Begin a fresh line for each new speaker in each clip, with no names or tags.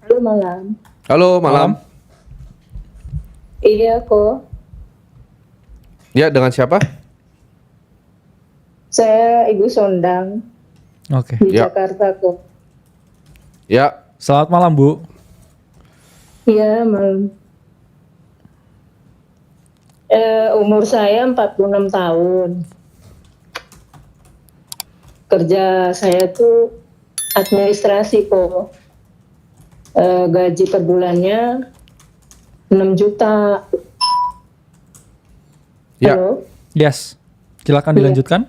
Halo malam.
Halo, malam.
Malam.
Iya kok.
Ya, dengan siapa?
Saya Ibu Sondang
Oke.
di
Ya,
Jakarta kok.
ya.
Selamat malam, Bu.
Iya malam. Umur saya 46 tahun. Kerja saya tuh administrasi kok. Gaji per bulannya 6 juta.
Ya.
Halo?
Yes. Silakan
Iya.
dilanjutkan.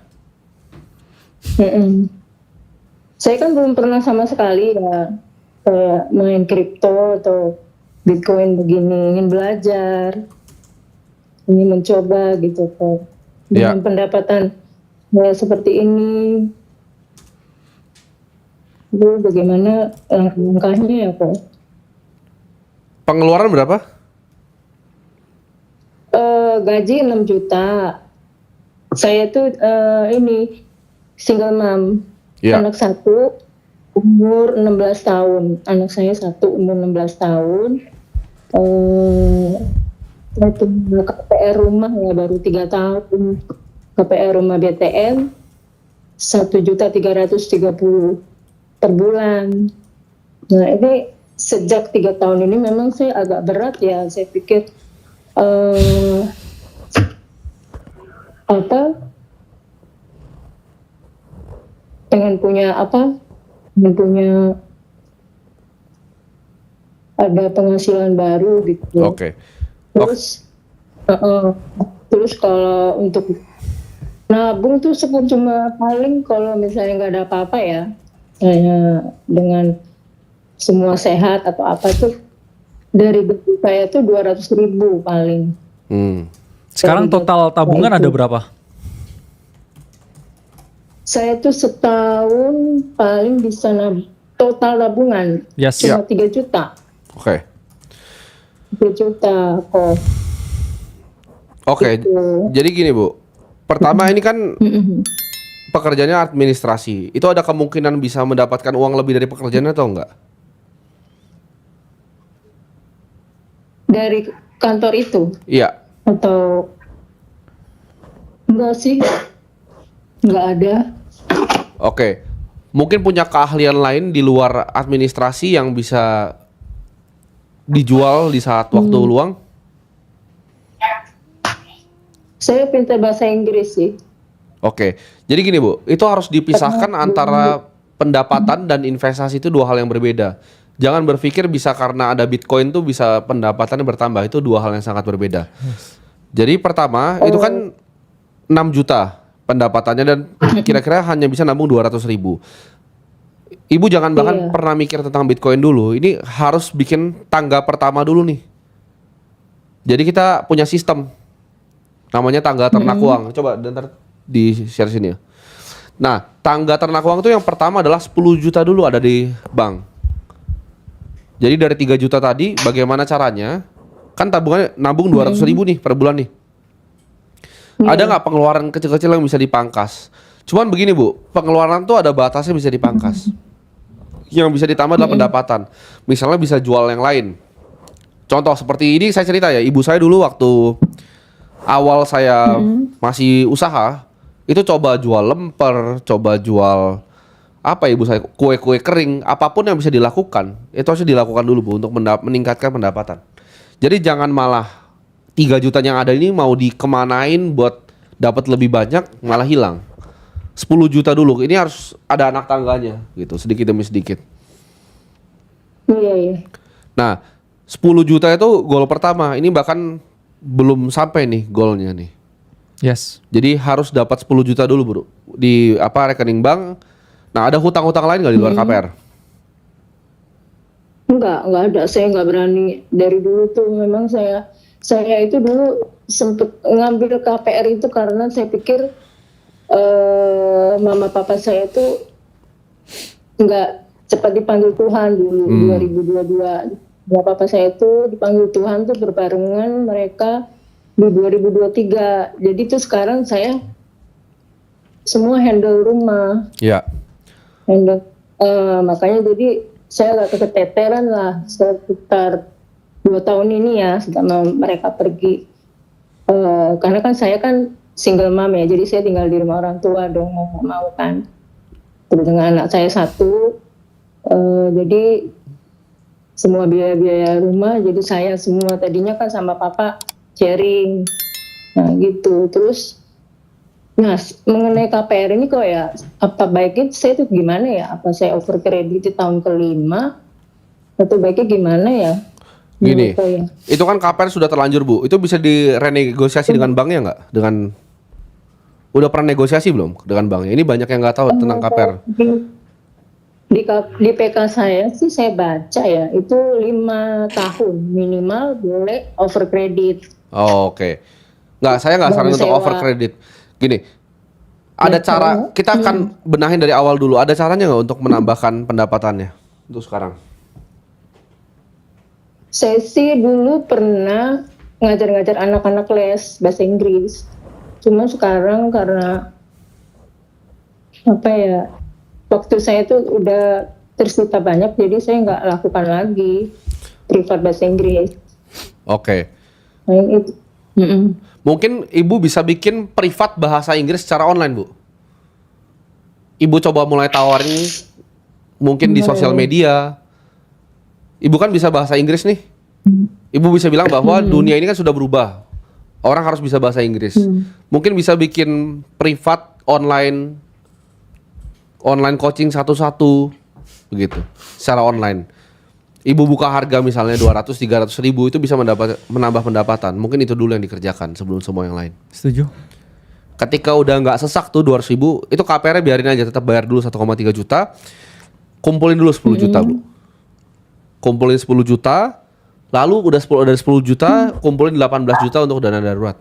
Mm-mm. Saya kan belum pernah sama sekali ya kayak main kripto atau Bitcoin begini, ingin belajar, ingin mencoba gitu kok. Dengan
Ya.
pendapatan ya, seperti ini, itu bagaimana langkah-langkahnya ya kok?
Pengeluaran berapa?
Gaji 6 juta. Saya tuh ini single mom,
Ya.
anak satu umur 16 tahun. Anak saya satu umur 16 tahun. Saya punya KPR rumah ya baru 3 tahun. KPR rumah BTN 1.330.000 per bulan. Nah ini sejak 3 tahun ini memang saya agak berat ya. Saya pikir apa pengen punya ada penghasilan baru gitu.
Oke.
Terus terus kalau untuk nabung tuh cuma paling kalau misalnya nggak ada apa-apa ya, kayak dengan semua sehat atau apa tuh dari gaji saya tuh 200.000 paling.
Sekarang
Dari
total
gaji
tabungan
saya
ada
itu.
berapa?
Saya tuh setahun paling bisa total tabungan
Yes.
cuma 3 juta.
Oke.
3 juta kok.
Oke.
Gitu.
Jadi gini, Bu. Pertama ini kan pekerjaannya administrasi. Itu ada kemungkinan bisa mendapatkan uang lebih dari pekerjaannya atau enggak?
Dari kantor itu
Iya.
atau enggak sih? Enggak ada.
Oke. Mungkin punya keahlian lain di luar administrasi yang bisa dijual di saat waktu luang?
Saya pintar bahasa Inggris sih.
Oke. Jadi gini, Bu. Itu harus dipisahkan antara pendapatan dan investasi, itu dua hal yang berbeda. Jangan berpikir bisa karena ada Bitcoin tuh bisa pendapatannya bertambah. Itu dua hal yang sangat berbeda. Jadi pertama, itu kan 6 juta pendapatannya dan kira-kira hanya bisa nabung 200.000. Ibu jangan bahkan
Iya.
pernah mikir tentang Bitcoin dulu. Ini harus bikin tangga pertama dulu nih. Jadi kita punya sistem namanya tangga ternak uang. Coba ntar di share sini ya. Nah, tangga ternak uang itu yang pertama adalah 10 juta dulu ada di bank. Jadi dari 3 juta tadi bagaimana caranya? Kan tabungannya nabung 200.000 nih per bulan nih. Ada nggak pengeluaran kecil-kecil yang bisa dipangkas? Cuman begini, Bu, pengeluaran tuh ada batasnya, bisa dipangkas. Yang bisa ditambah adalah pendapatan. Misalnya bisa jual yang lain. Contoh seperti ini saya cerita ya, ibu saya dulu waktu awal saya masih usaha, itu coba jual lemper, coba jual apa ibu saya, kue-kue kering, apapun yang bisa dilakukan, itu harus dilakukan dulu, Bu, untuk meningkatkan pendapatan. Jadi jangan malah 3 juta yang ada ini mau dikemanain buat dapat lebih banyak, malah hilang. 10 juta dulu, ini harus ada anak tangganya gitu, sedikit demi sedikit.
Iya, iya.
Nah, 10 juta itu goal pertama. Ini bahkan belum sampai nih goalnya nih.
Yes.
Jadi harus dapat 10 juta dulu, Bro. Di rekening bank. Nah, ada hutang-hutang lain nggak di luar KPR?
Enggak ada. Saya nggak berani. Dari dulu tuh memang saya itu dulu sempet ngambil KPR itu karena saya pikir mama papa saya tuh nggak cepat dipanggil Tuhan dulu 2022. Mama papa saya itu dipanggil Tuhan tuh berbarengan mereka di 2023. Jadi tuh sekarang saya semua handle rumah.
Iya.
Makanya jadi saya agak keteteran lah sekitar 2 tahun ini ya selama mereka pergi. Karena kan saya kan single mom ya, jadi saya tinggal di rumah orang tua dong, mau kan. Terus dengan anak saya 1, jadi semua biaya-biaya rumah jadi saya semua. Tadinya kan sama papa sharing, nah gitu. Terus, nah mengenai KPR ini kok ya, apa baiknya saya tuh gimana ya? Apa saya over kredit di tahun ke-5 atau baiknya gimana ya?
Gini,
Menurut saya.
itu kan KPR sudah terlanjur Bu. Itu bisa direnegosiasi dengan banknya nggak? Udah pernah negosiasi belum dengan banknya? Ini banyak yang nggak tahu tentang KPR.
Di PK saya sih saya baca ya itu 5 tahun minimal boleh over kredit.
Oh, oke. Saya nggak
Baru
saran untuk
sewa.
over kredit. Gini, ada
Ya,
cara,
kalau-
kita akan benahin dari awal dulu. Ada caranya nggak untuk menambahkan pendapatannya untuk sekarang?
Saya sih dulu pernah ngajar-ngajar anak-anak les bahasa Inggris. Cuma sekarang karena apa ya, waktu saya tuh udah tersita banyak, jadi saya nggak lakukan lagi privat bahasa Inggris.
Oke.
Nah, itu. Mm-mm.
Mungkin Ibu bisa bikin privat bahasa Inggris secara online, Bu. Ibu coba mulai tawarin mungkin di sosial media. Ibu kan bisa bahasa Inggris nih. Ibu bisa bilang bahwa dunia ini kan sudah berubah. Orang harus bisa bahasa Inggris. Mungkin bisa bikin privat online coaching satu-satu begitu, secara online. Ibu buka harga misalnya 200-300 ribu, itu bisa menambah pendapatan. Mungkin itu dulu yang dikerjakan sebelum semua yang lain.
Setuju.
Ketika udah nggak sesak tuh 200 ribu, itu KPR-nya biarin aja, tetap bayar dulu 1,3 juta. Kumpulin dulu 10 juta, Bu. Kumpulin 10 juta, lalu dari 10 juta, kumpulin 18 juta untuk dana darurat.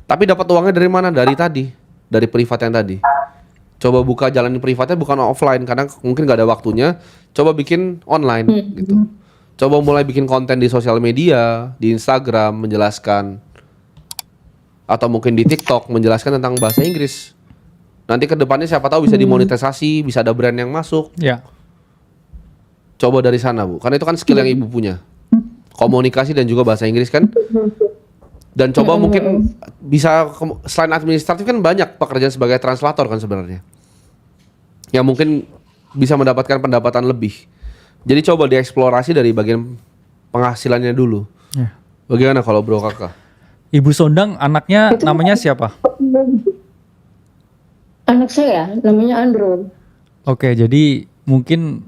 Tapi dapat uangnya dari mana? Dari privat yang tadi. Coba buka jalanin privatnya bukan offline, karena mungkin nggak ada waktunya. Coba bikin online gitu. Coba mulai bikin konten di sosial media, di Instagram menjelaskan, atau mungkin di TikTok menjelaskan tentang bahasa Inggris. Nanti ke depannya siapa tahu bisa dimonetisasi, bisa ada brand yang masuk.
Ya.
Coba dari sana, Bu. Karena itu kan skill yang Ibu punya. Komunikasi dan juga bahasa Inggris kan. Dan coba mungkin bisa, selain administratif kan banyak pekerjaan sebagai translator kan sebenarnya. Yang mungkin bisa mendapatkan pendapatan lebih. Jadi coba dieksplorasi dari bagian penghasilannya dulu.
Ya.
Bagaimana kalau Bro Kakak?
Ibu Sondang anaknya namanya siapa?
Anak saya namanya Andrew.
Oke, jadi mungkin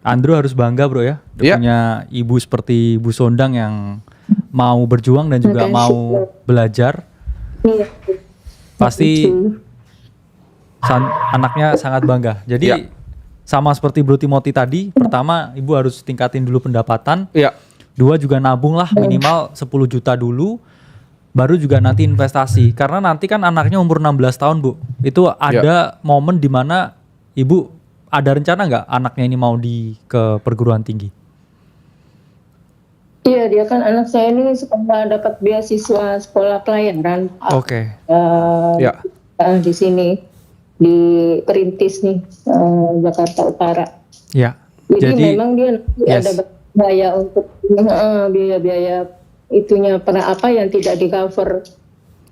Andrew harus bangga bro ya,
Iya.
punya ibu seperti Ibu Sondang yang mau berjuang dan juga
Makasih.
mau belajar.
Iya.
Pasti anaknya sangat bangga. Jadi
Iya.
sama seperti Bro Timothy tadi, pertama ibu harus tingkatin dulu pendapatan.
Iya.
2 juga nabung lah minimal 10 juta dulu. Baru juga nanti investasi. Karena nanti kan anaknya umur 16 tahun Bu. Itu ada momen dimana ibu ada rencana nggak anaknya ini mau ke perguruan tinggi?
Iya, dia kan anak saya ini sekolah dapat beasiswa sekolah pelayaran.
Oke.
Ya.
Di sini di Perintis nih, Jakarta Utara.
Ya.
Jadi memang dia nanti
yes.
ada biaya untuk biaya-biaya itunya pernah apa yang tidak di cover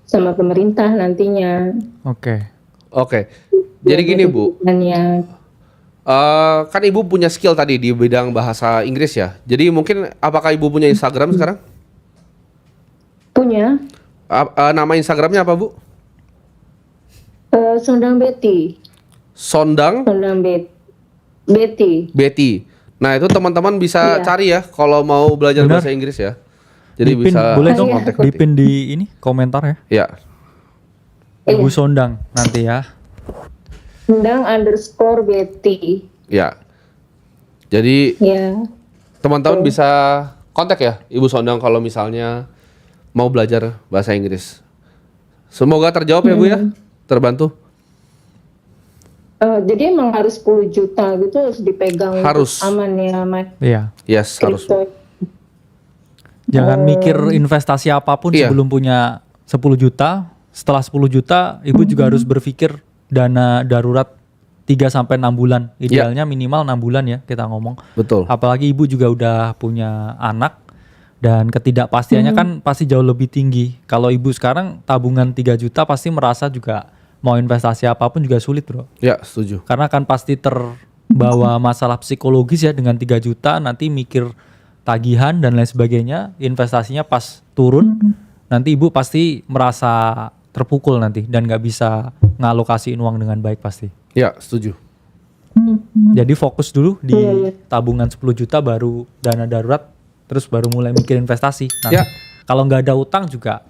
sama pemerintah nantinya.
Oke.
Oke. Jadi gini Bu,
Yang
kan Ibu punya skill tadi di bidang bahasa Inggris ya. Jadi mungkin apakah Ibu punya Instagram sekarang?
punya
Nama Instagramnya apa Bu?
Sondang Betty.
Sondang
Betty.
Betty. Nah itu teman-teman bisa
Iya.
cari ya kalau mau belajar
Benar.
bahasa Inggris ya. Jadi
Dipin,
bisa
boleh
langsung
dong
kontak nanti.
dipin di ini komentar ya.
Ya.
Ibu Sondang nanti ya.
Sondang_Betty.
Ya. Jadi
Ya.
teman-teman bisa kontak ya Ibu Sondang kalau misalnya mau belajar bahasa Inggris. Semoga terjawab ya Bu ya. Terbantu.
Jadi emang harus 10 juta gitu harus dipegang untuk
Harus.
aman ya, Mas.
Iya.
Yes, harus.
Kripto.
Jangan mikir investasi apapun
Iya.
sebelum punya 10 juta. Setelah 10 juta, ibu juga harus berpikir dana darurat 3 sampai 6 bulan. Idealnya minimal 6 bulan ya kita ngomong.
Betul.
Apalagi ibu juga udah punya anak dan ketidakpastiannya kan pasti jauh lebih tinggi. Kalau ibu sekarang tabungan 3 juta pasti merasa juga mau investasi apapun juga sulit, Bro.
Ya, setuju.
Karena kan pasti terbawa masalah psikologis ya dengan 3 juta nanti mikir tagihan dan lain sebagainya, investasinya pas turun nanti ibu pasti merasa terpukul nanti dan nggak bisa ngalokasiin uang dengan baik pasti.
Ya, setuju.
Jadi fokus dulu di tabungan 10 juta baru dana darurat terus baru mulai mikir investasi. Nanti
Ya.
kalau nggak ada utang juga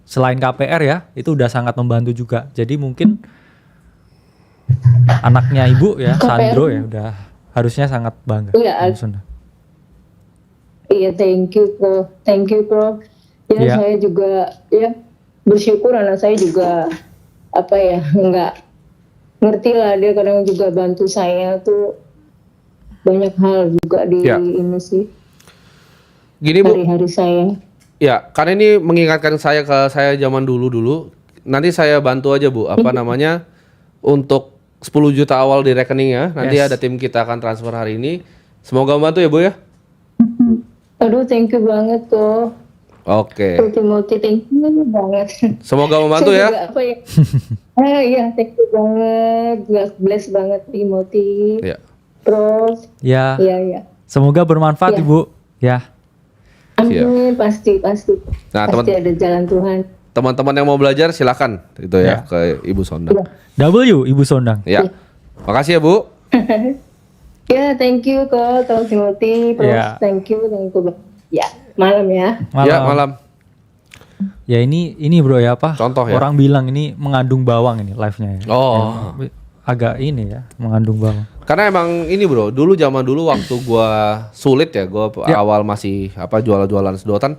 selain KPR ya itu udah sangat membantu juga. Jadi mungkin anaknya ibu ya Sandro ya udah harusnya sangat bangga.
Iya.
sama Sunda.
Iya, thank you bro. Ya
Iya.
saya juga ya bersyukur anak saya juga apa ya nggak ngerti lah, dia kadang juga bantu saya tuh banyak hal juga di
Ya.
ini sih
Gini Bu,
hari-hari saya.
ya karena ini mengingatkan saya ke saya zaman dulu. Nanti saya bantu aja Bu, apa namanya, untuk 10 juta awal di rekeningnya. Nanti
Yes.
ada tim kita akan transfer hari ini. Semoga membantu ya Bu ya.
Aduh, thank you banget kok.
Oke.
Timothy, thank you banget.
Semoga membantu
Saya
ya.
juga apa ya? Iya, thank you banget. God bless banget Timothy.
Ya.
Prof.
Ya,
Iya.
semoga bermanfaat
Ya.
Ibu. Ya.
Amin, pasti.
Nah,
Pasti ada jalan Tuhan.
Teman-teman yang mau belajar silakan itu ya
Ya.
ke Ibu Sondang.
W Ibu Sondang.
Ya. Makasih ya Bu.
Ya, thank you kok, Prof. Timothy. Prof,
Ya.
thank you. Ya, malam ya.
Ya, malam.
Ya ini Bro ya apa?
Contoh ya.
Orang bilang ini mengandung bawang ini live-nya ya.
Oh.
Agak ini ya, mengandung bawang.
Karena emang ini Bro, zaman dulu waktu gua sulit ya, gua
Ya.
awal masih jualan sedotan.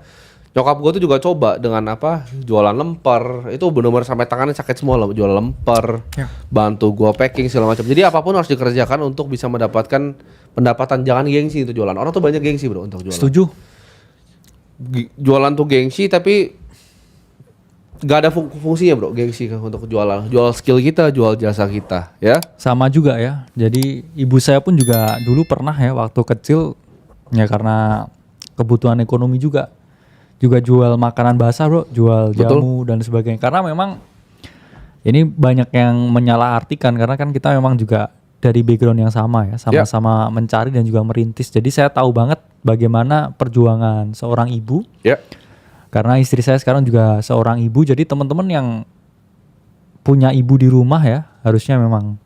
Nyokap gua tuh juga coba dengan jualan lemper. Itu benar-benar sampai tangannya sakit semua loh, jual lemper.
Ya.
Bantu gua packing segala macam. Jadi apapun harus dikerjakan untuk bisa mendapatkan pendapatan. Jangan gengsi itu jualan. Orang tuh banyak gengsi Bro untuk jualan.
Setuju?
Jualan tuh gengsi tapi gak ada fungsinya Bro, gengsi untuk jualan. Jual skill kita, jual jasa kita, ya.
Sama juga ya. Jadi ibu saya pun juga dulu pernah ya waktu kecil ya karena kebutuhan ekonomi juga jual makanan basah Bro, jual
Betul.
jamu dan sebagainya. Karena memang ini banyak yang menyalahartikan karena kan kita memang juga dari background yang sama ya, sama-sama mencari dan juga merintis. Jadi saya tahu banget bagaimana perjuangan seorang ibu.
Ya.
Karena istri saya sekarang juga seorang ibu, jadi teman-teman yang punya ibu di rumah ya harusnya memang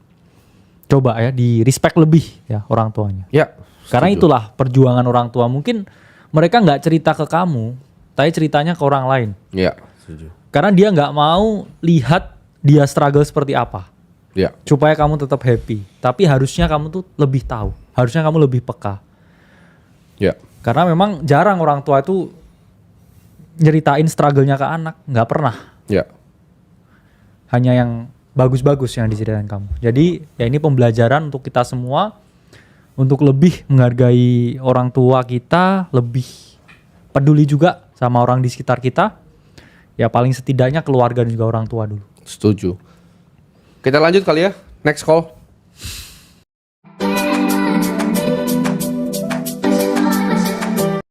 coba ya di respect lebih ya orang tuanya.
Ya.
Karena
setuju.
itulah perjuangan orang tua. Mungkin mereka nggak cerita ke kamu, tapi ceritanya ke orang lain.
Ya, setuju.
Karena dia nggak mau lihat dia struggle seperti apa.
Ya.
Supaya kamu tetap happy. Tapi harusnya kamu tuh lebih tahu. Harusnya kamu lebih peka.
Ya.
Karena memang jarang orang tua itu nyeritain struggle-nya ke anak, nggak pernah.
Ya.
Hanya yang bagus-bagus yang diceritain kamu. Jadi ya ini pembelajaran untuk kita semua untuk lebih menghargai orang tua kita, lebih peduli juga sama orang di sekitar kita. Ya paling setidaknya keluarga dan juga orang tua dulu.
Setuju. Kita lanjut kali ya. Next call.